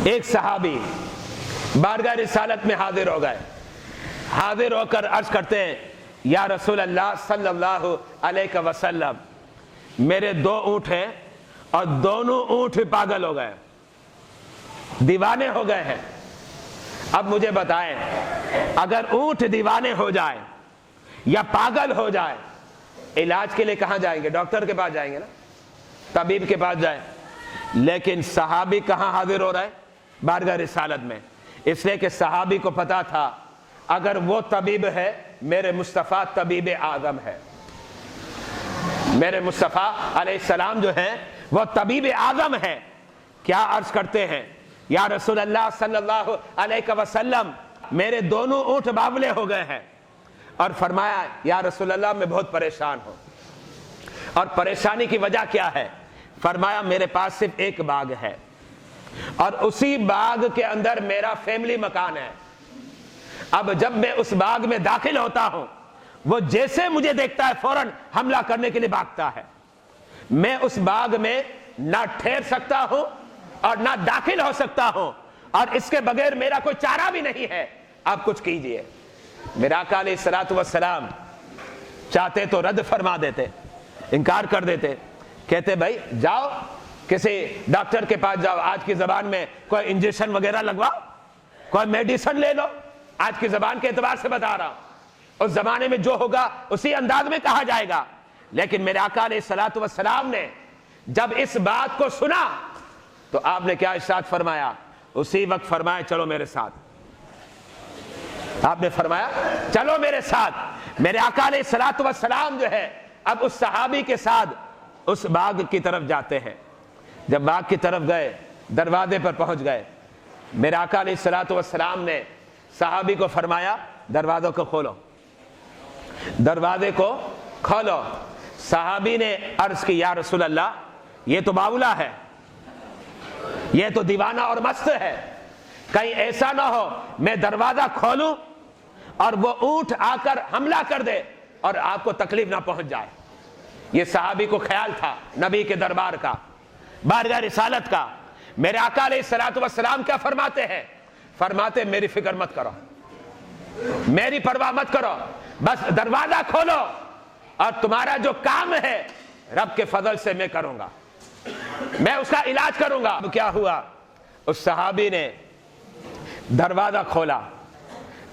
ایک صحابی بارگاہ رسالت میں حاضر ہو گئے، حاضر ہو کر عرض کرتے ہیں یا رسول اللہ صلی اللہ علیہ وسلم، میرے 2 اونٹ ہیں اور دونوں اونٹ پاگل ہو گئے، دیوانے ہو گئے ہیں۔ اب مجھے بتائیں، اگر اونٹ دیوانے ہو جائے یا پاگل ہو جائے، علاج کے لیے کہاں جائیں گے؟ ڈاکٹر کے پاس جائیں گے نا، طبیب کے پاس جائیں۔ لیکن صحابی کہاں حاضر ہو رہا ہے؟ بارگاہ رسالت میں، اس لیے کہ صحابی کو پتا تھا اگر وہ طبیب ہے، میرے مصطفیٰ طبیب اعظم ہے، میرے مصطفیٰ علیہ السلام جو ہیں وہ طبیب اعظم ہے۔ کیا عرض کرتے ہیں یا رسول اللہ صلی اللہ علیہ وسلم، میرے دونوں اونٹ بابلے ہو گئے ہیں، اور فرمایا یا رسول اللہ میں بہت پریشان ہوں، اور پریشانی کی وجہ کیا ہے؟ فرمایا میرے پاس صرف ایک باغ ہے اور اسی باغ کے اندر میرا فیملی مکان ہے۔ اب جب میں اس باغ میں داخل ہوتا ہوں، وہ جیسے مجھے دیکھتا ہے فوراً حملہ کرنے کے لیے بھاگتا ہے۔ میں اس باغ میں نہ ٹھہر سکتا ہوں اور نہ داخل ہو سکتا ہوں، اور اس کے بغیر میرا کوئی چارہ بھی نہیں ہے، آپ کچھ کیجئے۔ میرا آقا علیہ الصلوۃ والسلام چاہتے تو رد فرما دیتے، انکار کر دیتے، کہتے بھائی جاؤ کسی ڈاکٹر کے پاس جاؤ، آج کی زبان میں کوئی انجیکشن وغیرہ لگواؤ، کوئی میڈیسن لے لو، آج کی زبان کے اعتبار سے بتا رہا ہوں، اس زمانے میں جو ہوگا اسی انداز میں کہا جائے گا۔ لیکن میرے آقا علیہ الصلوۃ والسلام نے جب اس بات کو سنا تو آپ نے کیا ارشاد فرمایا؟ اسی وقت فرمایا چلو میرے ساتھ۔ آپ نے فرمایا چلو میرے ساتھ۔ میرے آقا علیہ الصلوۃ والسلام جو ہے اب اس صحابی کے ساتھ اس باغ کی طرف جاتے ہیں۔ جب باغ کی طرف گئے، دروازے پر پہنچ گئے، میرے آقا علیہ الصلوۃ والسلام نے صحابی کو فرمایا دروازوں کو کھولو، دروازے کو کھولو۔ صحابی نے عرض کی یا رسول اللہ یہ تو باولا ہے، یہ تو دیوانہ اور مست ہے، کہیں ایسا نہ ہو میں دروازہ کھولوں اور وہ اونٹ آ کر حملہ کر دے اور آپ کو تکلیف نہ پہنچ جائے۔ یہ صحابی کو خیال تھا نبی کے دربار کا، بارگاہ رسالت کا۔ میرے آقا علیہ الصلوۃ والسلام کیا فرماتے ہیں؟ فرماتے میری فکر مت کرو، میری پرواہ مت کرو، بس دروازہ کھولو اور تمہارا جو کام ہے رب کے فضل سے میں کروں گا، میں اس کا علاج کروں گا۔ اب کیا ہوا؟ اس صحابی نے دروازہ کھولا،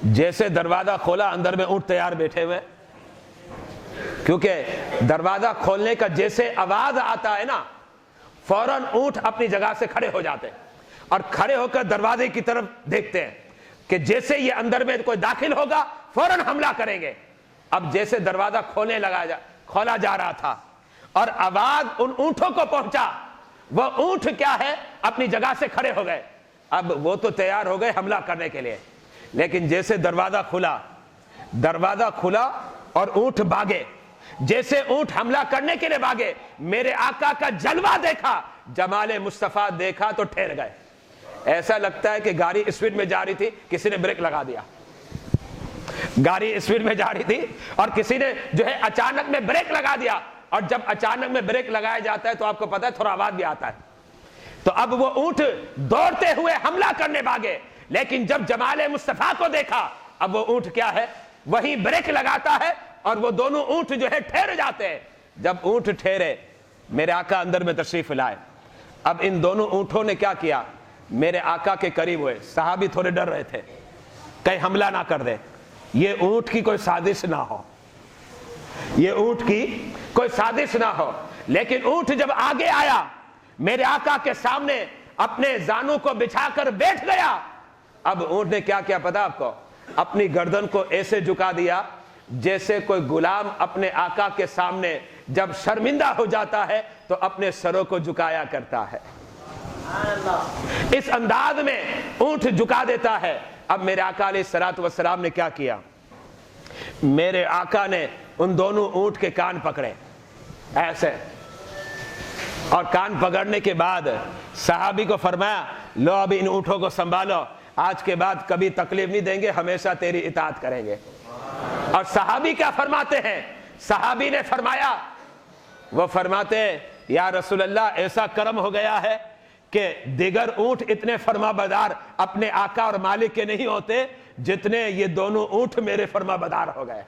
جیسے دروازہ کھولا اندر میں اونٹ تیار بیٹھے ہوئے، کیونکہ دروازہ کھولنے کا جیسے آواز آتا ہے نا، فوراً اونٹ اپنی جگہ سے کھڑے ہو جاتے ہیں اور کھڑے ہو کر دروازے کی طرف دیکھتے ہیں کہ جیسے یہ اندر میں کوئی داخل ہوگا فوراً حملہ کریں گے۔ اب جیسے دروازہ کھولا جا رہا تھا اور آواز ان اونٹوں کو پہنچا، وہ اونٹ کیا ہے اپنی جگہ سے کھڑے ہو گئے۔ اب وہ تو تیار ہو گئے حملہ کرنے کے لیے، لیکن جیسے دروازہ کھلا اور اونٹ بھاگے، جیسے اونٹ حملہ کرنے کے لیے بھاگے، میرے آقا کا جلوہ دیکھا، جمال مصطفیٰ دیکھا تو ٹھہر گئے۔ ایسا لگتا ہے کہ گاڑی اسپیڈ میں جا رہی تھی، کسی نے بریک لگا دیا، گاڑی اسپیڈ میں جا رہی تھی اور کسی نے جو ہے اچانک میں بریک لگا دیا، اور جب اچانک میں بریک لگایا جاتا ہے تو آپ کو پتا ہے تھوڑا آواز بھی آتا ہے۔ تو اب وہ اونٹ دوڑتے ہوئے حملہ کرنے بھاگے، لیکن جب جمال مصطفیٰ کو دیکھا، اب وہ اونٹ کیا ہے وہی بریک لگاتا ہے اور وہ دونوں اونٹ جو ہے ٹھہر جاتے ہیں۔ جب اونٹ ٹھہرے، میرے آقا اندر میں تشریف لائے۔ اب ان دونوں اونٹوں نے کیا کیا؟ میرے آقا کے قریب ہوئے۔ صحابی تھوڑے ڈر رہے تھے کہیں حملہ نہ کر دے، یہ اونٹ کی کوئی سازش نہ ہو، یہ اونٹ کی کوئی سازش نہ ہو۔ لیکن اونٹ جب آگے آیا، میرے آقا کے سامنے اپنے زانوں کو بچھا کر بیٹھ گیا۔ اب اونٹ نے کیا کیا پتا آپ کو؟ اپنی گردن کو ایسے جھکا دیا جیسے کوئی غلام اپنے آقا کے سامنے جب شرمندہ ہو جاتا ہے تو اپنے سروں کو جھکایا کرتا ہے، اس انداز میں اونٹ جھکا دیتا ہے۔ اب میرے آقا علیہ الصلوۃ والسلام نے کیا کیا؟ میرے آقا نے ان دونوں اونٹ کے کان پکڑے ایسے، اور کان پکڑنے کے بعد صحابی کو فرمایا لو ابھی ان اونٹوں کو سنبھالو، آج کے بعد کبھی تکلیف نہیں دیں گے، ہمیشہ تیری اطاعت کریں گے۔ اور صحابی کیا فرماتے ہیں؟ صحابی نے فرمایا، وہ فرماتے ہیں یا رسول اللہ ایسا کرم ہو گیا ہے کہ دیگر اونٹ اتنے فرما بدار اپنے آقا اور مالک کے نہیں ہوتے جتنے یہ دونوں اونٹ میرے فرما بدار ہو گئے۔